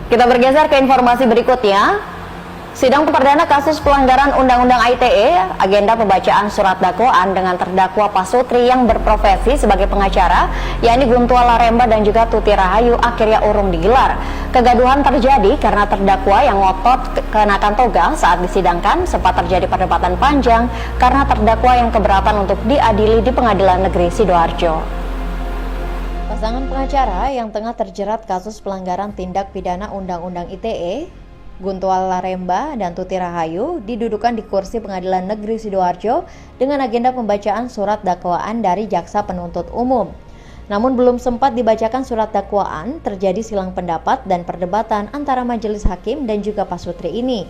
Kita bergeser ke informasi berikutnya. Sidang perdana kasus pelanggaran Undang-Undang ITE, agenda pembacaan surat dakwaan dengan terdakwa Pak Sutri yang berprofesi sebagai pengacara, yakni Guntual Laremba dan juga Tuti Rahayu, akhirnya urung digelar. Kegaduhan terjadi karena terdakwa yang ngotot kenakan toga saat disidangkan, sempat terjadi perdebatan panjang karena terdakwa yang keberatan untuk diadili di Pengadilan Negeri Sidoarjo. Pasangan pengacara yang tengah terjerat kasus pelanggaran tindak pidana Undang-Undang ITE, Guntual Laremba dan Tuti Rahayu, didudukan di kursi Pengadilan Negeri Sidoarjo dengan agenda pembacaan surat dakwaan dari Jaksa Penuntut Umum. Namun belum sempat dibacakan surat dakwaan, terjadi silang pendapat dan perdebatan antara majelis hakim dan juga Pak Sutri ini.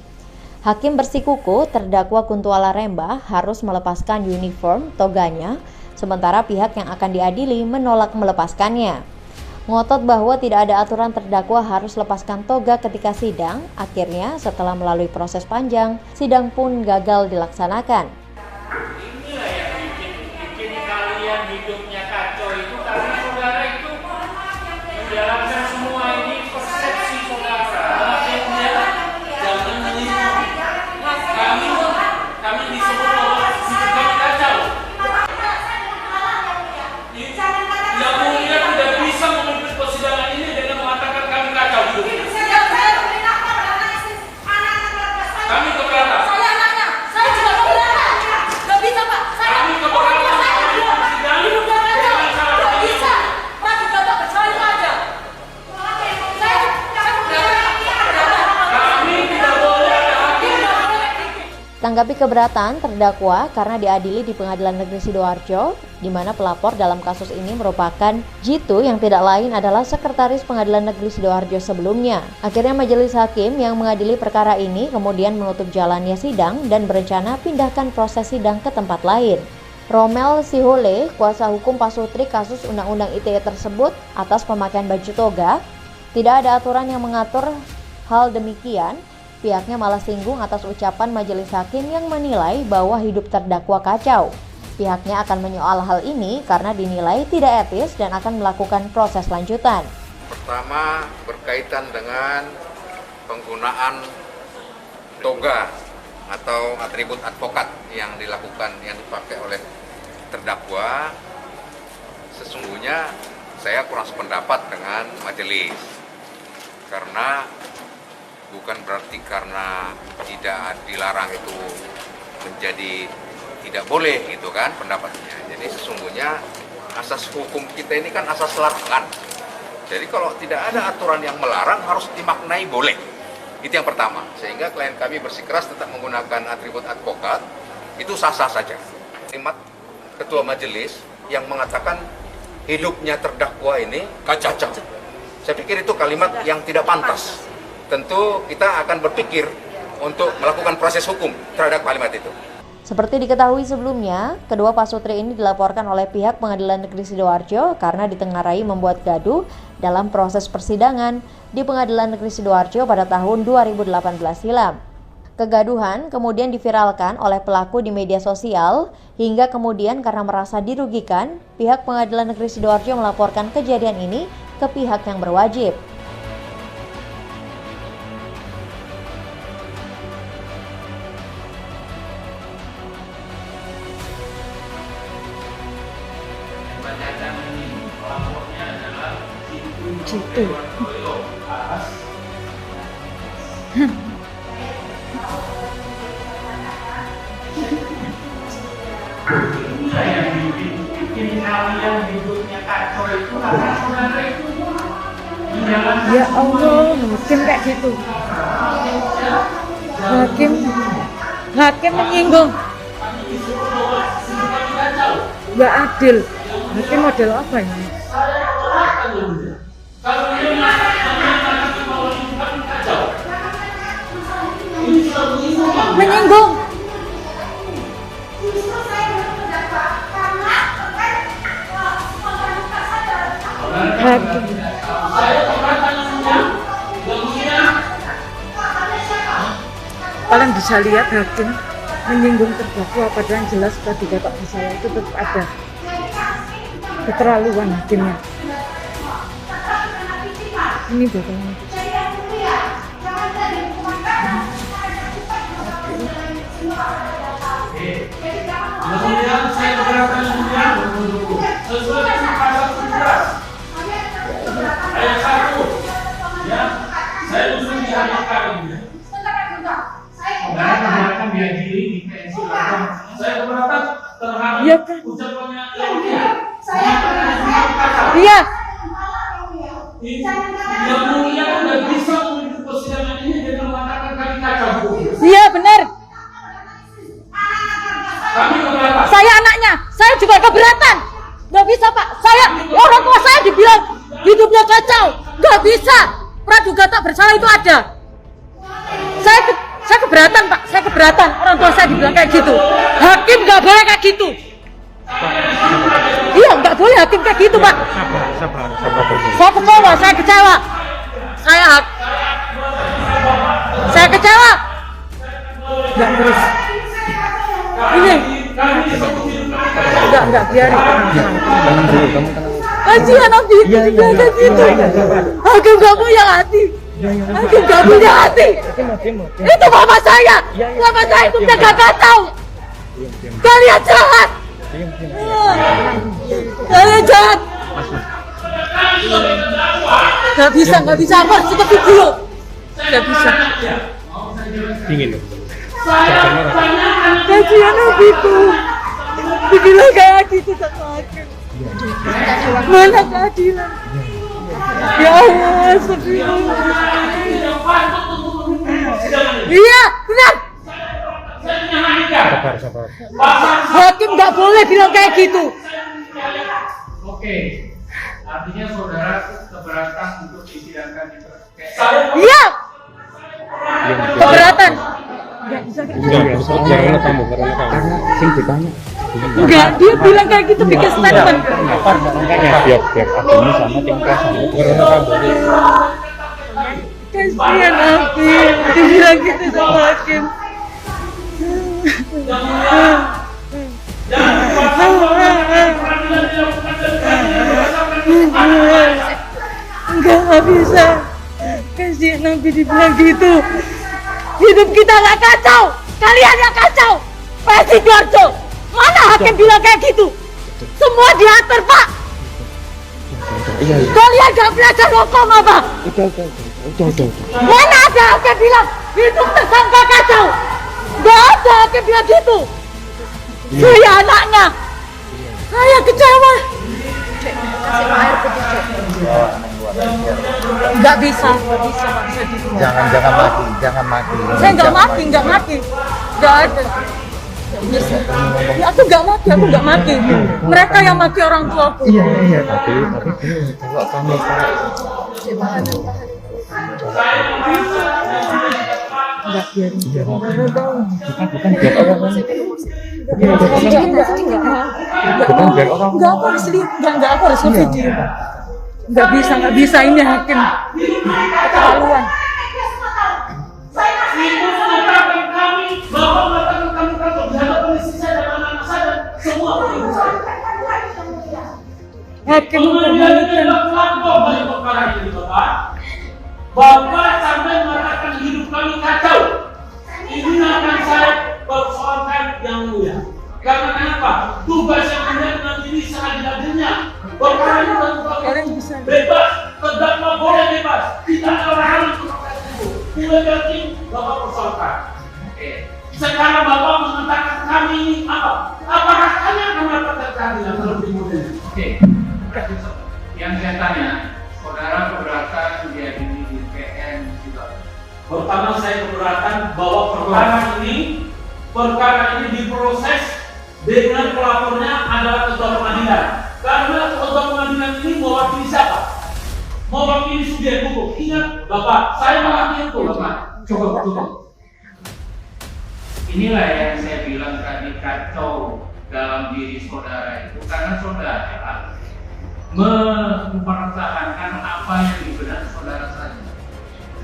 Hakim bersikuku terdakwa Guntual Laremba harus melepaskan uniform toganya, sementara pihak yang akan diadili menolak melepaskannya. Ngotot bahwa tidak ada aturan terdakwa harus lepaskan toga ketika sidang. Akhirnya setelah melalui proses panjang, sidang pun gagal dilaksanakan. Inilah yang bikin kalian hidupnya kacau itu karena saudara itu menjalankan semua ini persepsi saudara. Jangan menipu. Kami disebut bahwa hidup kami kacau. Yang mulia tidak bisa memimpin persidangan ini dengan mengatakan kami kacau hidup. Kami keberatan. Saya anaknya, saya juga keberatan. Gak bisa Pak, Kami keberatan. hidup gak kacau. Gak bisa. Pak juga Pak, saya aja. Kami tidak boleh ada hakim. Tanggapi keberatan terdakwa karena diadili di Pengadilan Negeri Sidoarjo, di mana pelapor dalam kasus ini merupakan Jitu yang tidak lain adalah Sekretaris Pengadilan Negeri Sidoarjo sebelumnya. Akhirnya majelis hakim yang mengadili perkara ini kemudian menutup jalannya sidang dan berencana pindahkan proses sidang ke tempat lain. Romel Sihole, kuasa hukum Pak Sutri kasus Undang-Undang ITE tersebut atas pemakaian baju toga, tidak ada aturan yang mengatur hal demikian. Pihaknya malah singgung atas ucapan majelis hakim yang menilai bahwa hidup terdakwa kacau. Pihaknya akan menyoal hal ini karena dinilai tidak etis dan akan melakukan proses lanjutan. Pertama, berkaitan dengan penggunaan toga atau atribut advokat yang dipakai oleh terdakwa. Sesungguhnya saya kurang sependapat dengan majelis, karena bukan berarti karena tidak dilarang itu menjadi tidak boleh gitu kan pendapatnya. Jadi sesungguhnya asas hukum kita ini kan asas larangan. Jadi kalau tidak ada aturan yang melarang harus dimaknai boleh. Itu yang pertama. Sehingga klien kami bersikeras tetap menggunakan atribut advokat, itu sah-sah saja. Kalimat ketua majelis yang mengatakan hidupnya terdakwa ini kacau. Saya pikir itu kalimat yang tidak pantas. Tentu kita akan berpikir untuk melakukan proses hukum terhadap kalimat itu. Seperti diketahui sebelumnya, kedua Pak Sutri ini dilaporkan oleh pihak Pengadilan Negeri Sidoarjo karena ditengarai membuat gaduh dalam proses persidangan di Pengadilan Negeri Sidoarjo pada tahun 2018 silam. Kegaduhan kemudian diviralkan oleh pelaku di media sosial, hingga kemudian karena merasa dirugikan, pihak Pengadilan Negeri Sidoarjo melaporkan kejadian ini ke pihak yang berwajib. Jitu. Inilah yang bikin kalian hidupnya kacau itu karena saudara itu menjalankan. Ya Allah, hakim kayak gitu. Hakim menyinggung. Nggak adil. Hakim model apa ini? Menyinggung. Hakim. Kalian bisa lihat hakim menyinggung terdakwa, padahal jelas tadi kata saya itu tetap ada keterlaluan hakimnya. Ini bagaimana? Kemudian saya keberatan kemudian sesuai dengan pasal 17 ayat 1 ya, saya usul dihadirkan kemudian. Saudara keberatan dihadiri di PNC Lampung. Saya keberatan terhadap Iya, kan? ucapannya Iya. Yang mulia tidak bisa memimpin persidangan ini dengan mengatakan kami kacau hukum. Iya benar. Kami keberatan. Saya anaknya, saya juga keberatan. Nggak bisa Pak, orang tua saya dibilang hidupnya kacau. Nggak bisa, praduga tak bersalah itu ada. Saya keberatan Pak, saya keberatan. Orang tua saya dibilang kayak gitu. Hakim nggak boleh kayak gitu. Iya, nggak boleh hakim kayak gitu Pak. Saya kecewa, saya kecewa. Saya kecewa. Nggak terus. Ini enggak biarin. Kasihan Abi itu kayak gitu. Hakim nggak punya hati. Hakim nggak punya hati. Itu mama saya. Mama saya itu jaga kacau. Kalian jahat. Kalian jahat. Nggak bisa apa kita video. Nggak bisa. Dingin. Kasihan Abiku. Dibilang kayak gitu sama hakim. Mana keadilan? Ya Allah, astagfirullah. Iya, benar. Sabar. Hakim nggak boleh bilang kayak gitu. Oke, artinya saudara keberatan untuk disidangkan di Iya. Keberatan. Karena kamu. Sing ditanya. Enggak, dia bilang kayak gitu bikin statement. Biar hakim sama tim kuasa karena kamu. Kasihan Abi, dibilang gitu sama hakim. Enggak bisa. Kasihan Nabi dibilang gitu. Hidup kita nggak kacau. Kalian yang kacau. Pak Sidoarjo. Mana hakim bilang kayak gitu? Semua diatur Pak. Kalian nggak belajar hukum apa? Mana ada hakim bilang hidup tersangka kacau? Nggak ada hakim bilang gitu. Saya anaknya. Saya kecewa. Nggak bisa Pak. Jangan mati. Saya nggak mati. Nggak ada. Ya, aku nggak mati. Mereka yang mati orang tuaku. Iya, tapi kalau kamu nggak biarin dia bukan biar orang bukan biar orang Nggak aku harus lihat, nggak aku harus video. Nggak bisa ini hakim keterlaluan. Ibu mengatakan kami, bapak mengatakan kami takut dihadapkan istri saya dan anak-anak saya dan semua ibu saya. Hakim Kemudian dilakukan balik perkara ini bapak. Bapak sampai mengatakan hidup kami kacau. Ini akan saya persoalkan yang mulia. Karena kenapa? Tugas yang mulia nanti ini seadil-adilnya. Perkara ini Kalian bisa. bebas, terdakwa boleh bebas. Tidak ada larangan untuk proses itu. Mulai dari bapak persoalkan. Oke. Sekarang bapak mengatakan kami ini apa? Apakah kami akan mendapatkan keadilan terlebih mudah? Oke. Yang saya tanya, saudara keberatan dihadiri di PN juga. Pertama saya keberatan bahwa perkara ini diproses dengan pelapornya adalah ketua pengadilan. Karena ketua pengadilan ini mewakili siapa? Mewakili subjek hukum. Ingat, Bapak, saya mewakili itu, Bapak. Cukup. Inilah yang saya bilang tadi kacau dalam diri saudara itu karena saudara mempertahankan apa yang di benak saudara saja.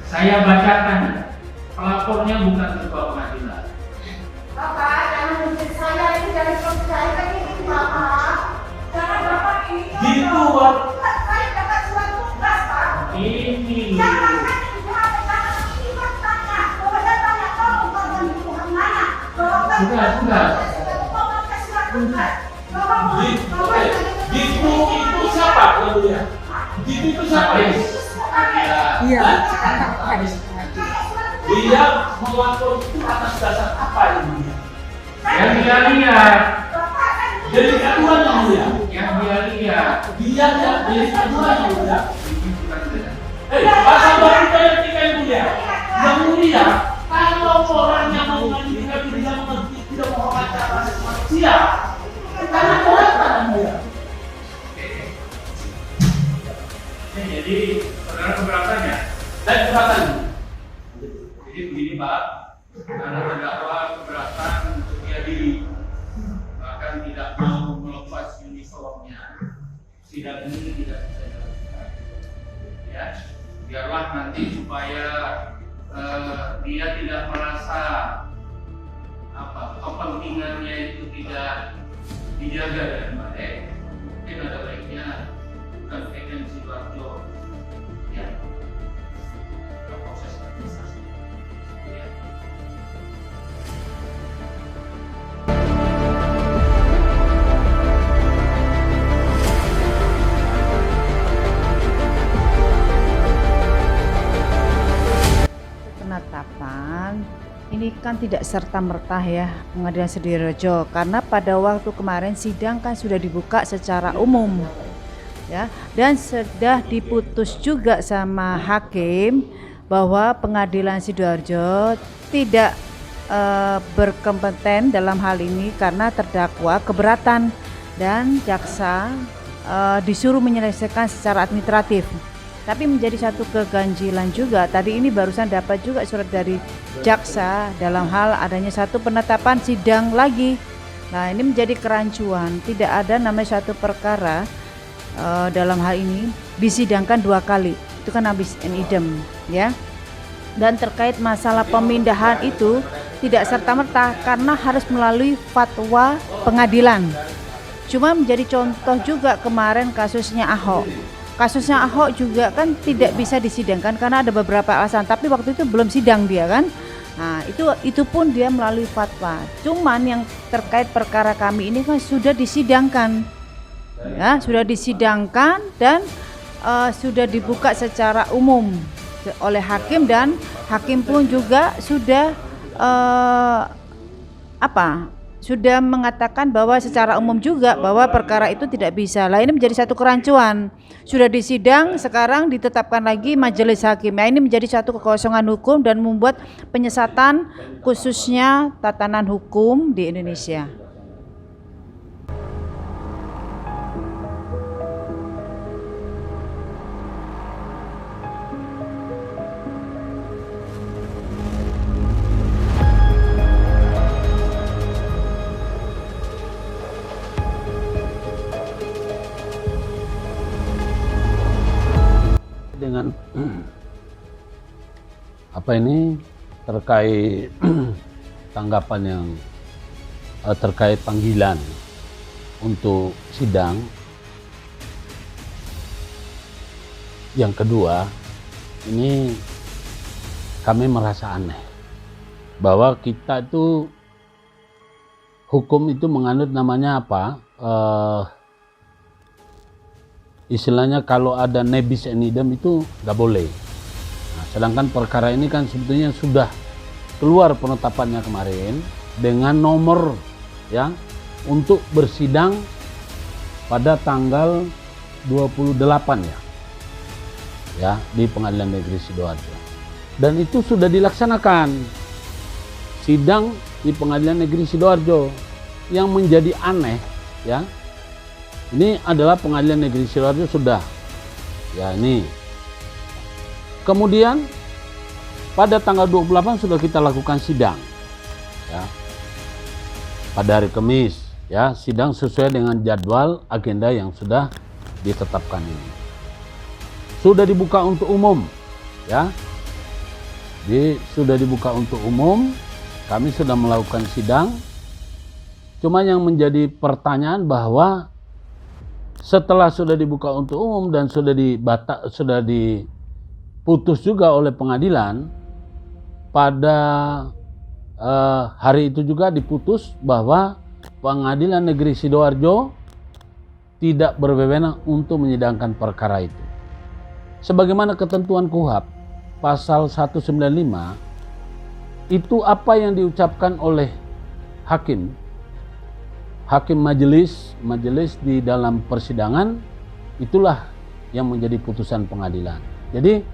Saya bacakan, pelapornya bukan ketua pengadilan. Bapak, jangan menunjuk saya ini dari proses saya kan ini Bapak. Jangan Bapak ini. Gitu, Pak. Saya dapat surat tugas, Pak. Ini. Jangan ini Pak tanya. Kalau saya tanya, tolong korban itu mana? Kalau Iya. Dia melapor itu atas dasar apa ini? Yang dia lihat. Jadi aduan yang mulia. Yang dia lihat. Dia lihat jadi aduan yang mulia. Pasal 23 ayat 3 yang mulia. Yang mulia, kalau orang yang mengalami tidak mengerti, tidak menghormati hak asasi manusia, karena orang yang mulia. Jadi saudara keberatannya dan keberatannya. Jadi begini Pak, karena terdakwa keberatan untuk diadili, bahkan tidak mau melepas uniformnya, sidang ini tidak bisa dilakukan. Ya, biarlah nanti supaya dia tidak merasa kepentingannya itu tidak dijaga dengan baik. Mungkin ada baiknya bukan Egen Sidoarjo ya proses administrasi ya. Penetapan ini kan tidak serta-merta ya Pengadilan Sedirejo, karena pada waktu kemarin sidang kan sudah dibuka secara umum ya, dan sudah diputus juga sama hakim bahwa Pengadilan Sidoarjo tidak berkompeten dalam hal ini karena terdakwa keberatan dan jaksa disuruh menyelesaikan secara administratif. Tapi menjadi satu keganjilan juga, tadi ini barusan dapat juga surat dari jaksa dalam hal adanya satu penetapan sidang lagi. Nah, ini menjadi kerancuan, tidak ada namanya satu perkara dalam hal ini disidangkan 2 kali, itu kan habis in idem ya. Dan terkait masalah pemindahan itu tidak serta-merta karena harus melalui fatwa pengadilan. Cuma menjadi contoh juga kemarin kasusnya Ahok. Kasusnya Ahok juga kan tidak bisa disidangkan karena ada beberapa alasan, tapi waktu itu belum sidang dia kan. Nah, itu pun dia melalui fatwa. Cuman yang terkait perkara kami ini kan sudah disidangkan. Ya, sudah disidangkan dan sudah dibuka secara umum oleh hakim, dan hakim pun juga sudah sudah mengatakan bahwa secara umum juga bahwa perkara itu tidak bisa. Lah, ini menjadi satu kerancuan. Sudah disidang, sekarang ditetapkan lagi majelis hakim. Nah, ini menjadi satu kekosongan hukum dan membuat penyesatan khususnya tatanan hukum di Indonesia. Dengan terkait tanggapan yang terkait panggilan untuk sidang yang kedua, ini kami merasa aneh bahwa kita itu hukum itu menganut namanya istilahnya kalau ada nebis in idem itu nggak boleh. Nah, sedangkan perkara ini kan sebetulnya sudah keluar penetapannya kemarin dengan nomor ya untuk bersidang pada tanggal 28 ya di Pengadilan Negeri Sidoarjo, dan itu sudah dilaksanakan sidang di Pengadilan Negeri Sidoarjo. Yang menjadi aneh ya, ini adalah Pengadilan Negeri Sidoarjo sudah ya ini. Kemudian pada tanggal 28 sudah kita lakukan sidang ya. Pada hari Kamis ya, sidang sesuai dengan jadwal agenda yang sudah ditetapkan ini. Sudah dibuka untuk umum ya. Sudah dibuka untuk umum, kami sudah melakukan sidang. Cuma yang menjadi pertanyaan bahwa setelah sudah dibuka untuk umum dan sudah diputus juga oleh pengadilan, pada hari itu juga diputus bahwa Pengadilan Negeri Sidoarjo tidak berwenang untuk menyidangkan perkara itu. sebagaimana ketentuan KUHP pasal 195 itu apa yang diucapkan oleh hakim majelis di dalam persidangan, itulah yang menjadi putusan pengadilan. Jadi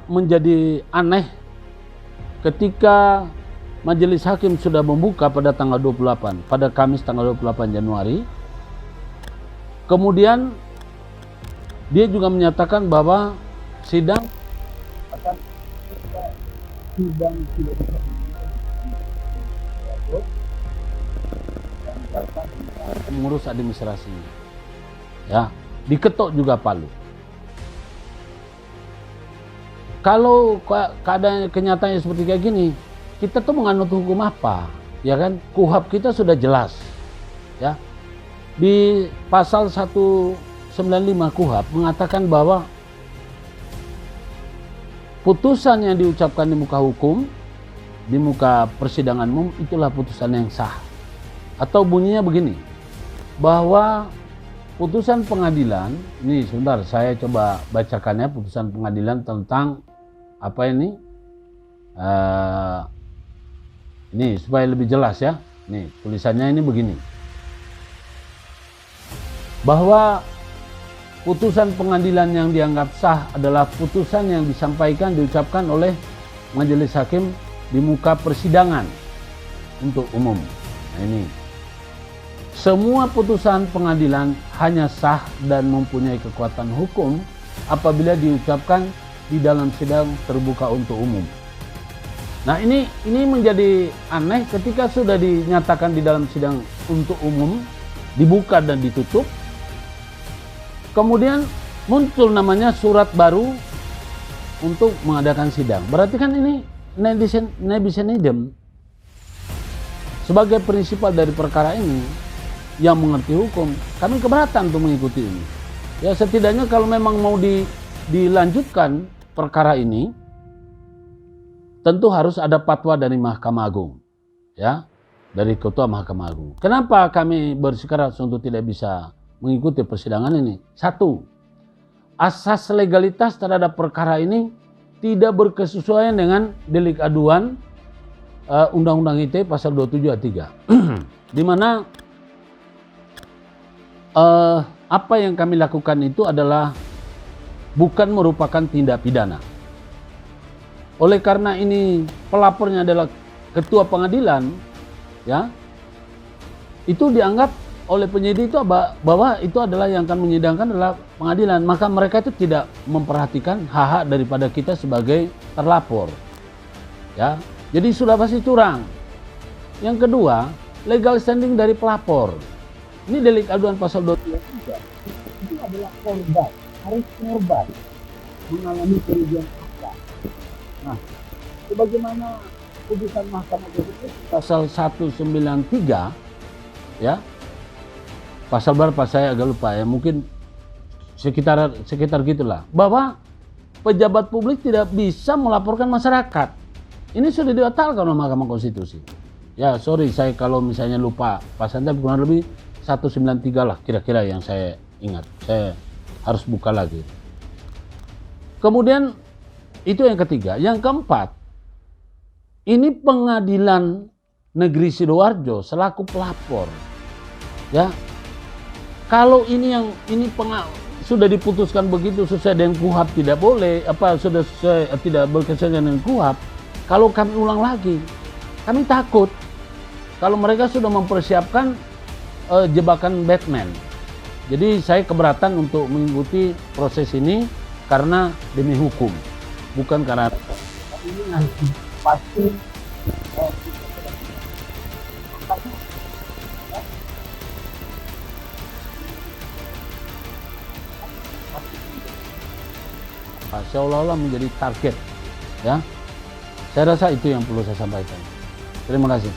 menjadi aneh ketika majelis hakim sudah membuka pada tanggal 28, pada Kamis tanggal 28 Januari, kemudian dia juga menyatakan bahwa sidang akan tidak bisa mengurus administrasinya, ya, diketok juga palu. Kalau keadaan kenyataannya seperti kayak gini, kita tuh menganut hukum apa, ya kan? KUHP kita sudah jelas, ya. Di pasal 195 KUHP mengatakan bahwa putusan yang diucapkan di muka hukum, di muka persidangan umum, itulah putusan yang sah. Atau bunyinya begini, bahwa putusan pengadilan, ini sebentar saya coba bacakannya, putusan pengadilan tentang apa ini? Ini supaya lebih jelas ya. Nih tulisannya ini begini, bahwa putusan pengadilan yang dianggap sah adalah putusan yang diucapkan oleh majelis hakim di muka persidangan untuk umum. Nah ini, semua putusan pengadilan hanya sah dan mempunyai kekuatan hukum apabila diucapkan di dalam sidang terbuka untuk umum. Nah ini menjadi aneh ketika sudah dinyatakan di dalam sidang untuk umum, dibuka dan ditutup, kemudian muncul namanya surat baru untuk mengadakan sidang. Berarti kan ini nebis in idem. Sebagai prinsipal dari perkara ini, yang mengerti hukum, kami keberatan untuk mengikuti ini. Ya setidaknya kalau memang mau dilanjutkan perkara ini, tentu harus ada fatwa dari Mahkamah Agung, ya, dari Ketua Mahkamah Agung. Kenapa kami bersikeras untuk tidak bisa mengikuti persidangan ini? Satu, asas legalitas terhadap perkara ini tidak berkesesuaian dengan delik aduan Undang-Undang ITE pasal 27 ayat 3. Di mana apa yang kami lakukan itu adalah bukan merupakan tindak pidana. Oleh karena ini pelapornya adalah ketua pengadilan, ya, itu dianggap oleh penyidik itu bahwa itu adalah yang akan menyidangkan adalah pengadilan, maka mereka itu tidak memperhatikan hak-hak daripada kita sebagai terlapor, ya. Jadi sudah pasti curang. Yang kedua, legal standing dari pelapor. Ini delik aduan pasal 23. Itu adalah korban, harus korban mengalami kerugian harta. Nah, sebagaimana putusan Mahkamah Konstitusi pasal 193, ya, pasal berapa saya agak lupa ya, mungkin sekitar gitulah, bahwa pejabat publik tidak bisa melaporkan masyarakat. Ini sudah dibatalkan oleh Mahkamah Konstitusi. Ya sorry saya kalau misalnya lupa pasalnya, kurang lebih 193 lah kira-kira yang saya ingat. Saya harus buka lagi. Kemudian itu yang ketiga. Yang keempat, ini Pengadilan Negeri Sidoarjo selaku pelapor, ya. Kalau sudah diputuskan begitu sesuai dengan KUHP tidak boleh, sudah tidak berkesesuaian dengan KUHP. Kalau kami ulang lagi, kami takut kalau mereka sudah mempersiapkan jebakan Batman. Jadi saya keberatan untuk mengikuti proses ini karena demi hukum, bukan karena ini nanti pasti seolah-olah menjadi target, ya. Saya rasa itu yang perlu saya sampaikan. Terima kasih.